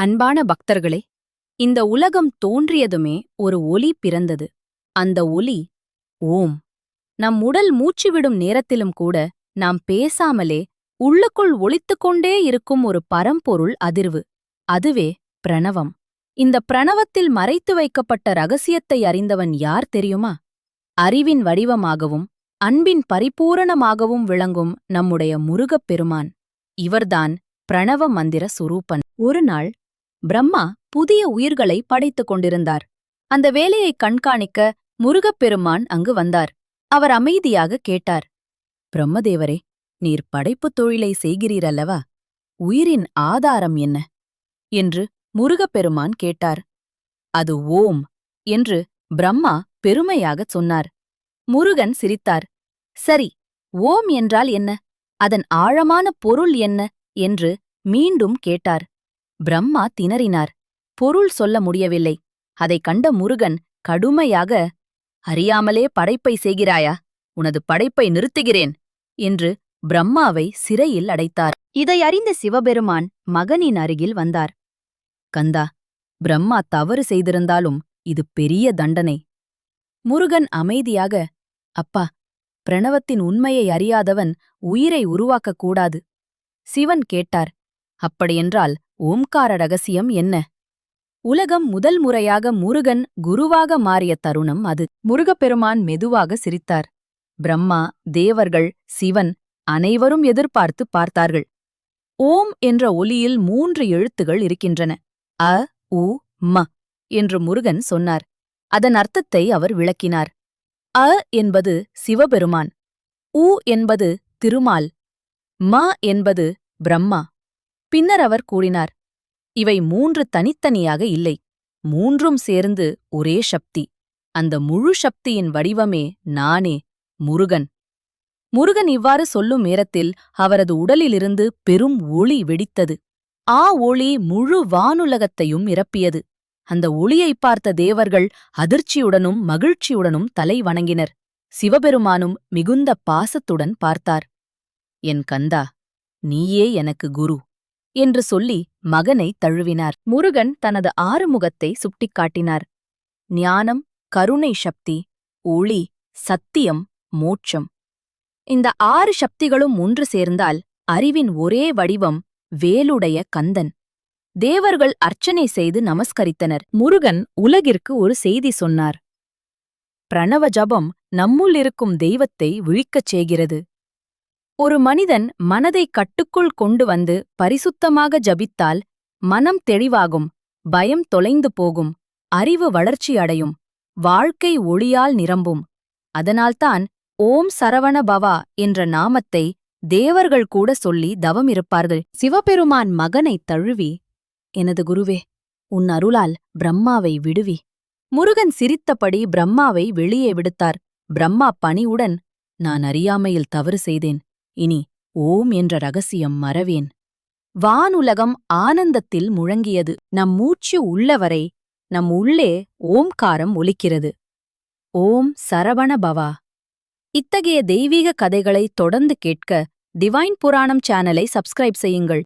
அன்பான பக்தர்களே, இந்த உலகம் தோன்றியதுமே ஒரு ஒலி பிறந்தது. அந்த ஒலி ஓம். நம் உடல் மூச்சுவிடும் நேரத்திலும் கூட நாம் பேசாமலே உள்ளுக்குள் ஒலித்துக்கொண்டே இருக்கும் ஒரு பரம்பொருள் அதிர்வு. அதுவே பிரணவம். இந்த பிரணவத்தில் மறைத்து வைக்கப்பட்ட ரகசியத்தை அறிந்தவன் யார் தெரியுமா? அறிவின் வடிவமாகவும் அன்பின் பரிபூரணமாகவும் விளங்கும் நம்முடைய முருகப்பெருமான். இவர்தான் பிரணவ மந்திர சுரூபன். ஒரு நாள் பிரம்மா புதிய உயிர்களை படைத்துக் கொண்டிருந்தார். அந்த வேலையை கண்காணிக்க முருகப்பெருமான் அங்கு வந்தார். அவர் அமைதியாக கேட்டார். பிரம்மதேவரே, நீர் படைப்புத் தொழிலை செய்கிறீரல்லவா? உயிரின் ஆதாரம் என்ன என்று முருகப்பெருமான் கேட்டார். அது ஓம் என்று பிரம்மா பெருமையாகச் சொன்னார். முருகன் சிரித்தார். சரி, ஓம் என்றால் என்ன? அதன் ஆழமான பொருள் என்ன என்று மீண்டும் கேட்டார். பிரம்மா திணறினார். பொருள் சொல்ல முடியவில்லை. அதைக் கண்ட முருகன் கடுமையாக, அறியாமலே படைப்பை செய்கிறாயா? உனது படைப்பை நிறுத்துகிறேன் என்று பிரம்மாவை சிறையில் அடைத்தார். இதை அறிந்த சிவபெருமான் மகனின் அருகில் வந்தார். கந்தா, பிரம்மா தவறு செய்திருந்தாலும் இது பெரிய தண்டனை. முருகன் அமைதியாக, அப்பா, பிரணவத்தின் உண்மையை அறியாதவன் உயிரை உருவாக்கக் கூடாது. சிவன் கேட்டார். அப்படியென்றால் ஓம்கார ரகசியம் என்ன? உலகம் முதல் முறையாக முருகன் குருவாக மாறிய தருணம் அது. முருகப்பெருமான் மெதுவாக சிரித்தார். பிரம்மா, தேவர்கள், சிவன் அனைவரும் எதிர்பார்த்து பார்த்தார்கள். ஓம் என்ற ஒலியில் 3 எழுத்துகள் இருக்கின்றன. அ, உ, ம என்று முருகன் சொன்னார். அதன் அர்த்தத்தை அவர் விளக்கினார். அ என்பது சிவபெருமான், உ என்பது திருமால், ம என்பது பிரம்மா. பின்னர் அவர் கூறினார், இவை 3 தனித்தனியாக இல்லை, 3ம் சேர்ந்து ஒரே சக்தி. அந்த முழு சக்தியின் வடிவமே நானே, முருகன். முருகன் இவ்வாறு சொல்லும் நேரத்தில் அவரது உடலிலிருந்து பெரும் ஒளி வெடித்தது. ஒளி முழு வானுலகத்தையும் நிரப்பியது. அந்த ஒளியைப் பார்த்த தேவர்கள் அதிர்ச்சியுடனும் மகிழ்ச்சியுடனும் தலை வணங்கினர். சிவபெருமானும் மிகுந்த பாசத்துடன் பார்த்தார். என் கந்தா, நீயே எனக்கு குரு என்று சொல்லி மகனை தழுவினார். முருகன் தனது ஆறுமுகத்தை சுட்டிக்காட்டினார். ஞானம், கருணை சக்தி, ஒளி, சத்தியம், மோட்சம். இந்த 6 சக்திகளும் ஒன்று சேர்ந்தால் அறிவின் ஒரே வடிவம் வேலுடைய கந்தன். தேவர்கள் அர்ச்சனை செய்து நமஸ்கரித்தனர். முருகன் உலகிற்கு ஒரு செய்தி சொன்னார். பிரணவ ஜபம் நம்முள் இருக்கும் தெய்வத்தை விழிக்கச் செய்கிறது. ஒரு மனிதன் மனதை கட்டுக்குள் கொண்டு வந்து பரிசுத்தமாக ஜபித்தால் மனம் தெளிவாகும், பயம் தொலைந்து போகும், அறிவு வளர்ச்சி அடையும், வாழ்க்கை ஒளியால் நிரம்பும். அதனால்தான் ஓம் சரவண பவா என்ற நாமத்தை தேவர்கள் கூட சொல்லி தவமிருப்பார்கள். சிவபெருமான் மகனைத் தழுவி, எனது குருவே, உன் அருளால் பிரம்மாவை விடுவி. முருகன் சிரித்தபடி பிரம்மாவை வெளியே விடுத்தார். பிரம்மா பணிவுடன், நான் அறியாமையில் தவறு செய்தேன். இனி ஓம் என்ற ரகசியம் மறவேன். வானுலகம் ஆனந்தத்தில் முழங்கியது. நம் மூச்சு உள்ளவரை நம் உள்ளே ஓம்காரம் ஒலிக்கிறது. ஓம் சரவண பவா. இத்தகைய தெய்வீக கதைகளை தொடர்ந்து கேட்க டிவைன் புராணம் சேனலை சப்ஸ்கிரைப் செய்யுங்கள்.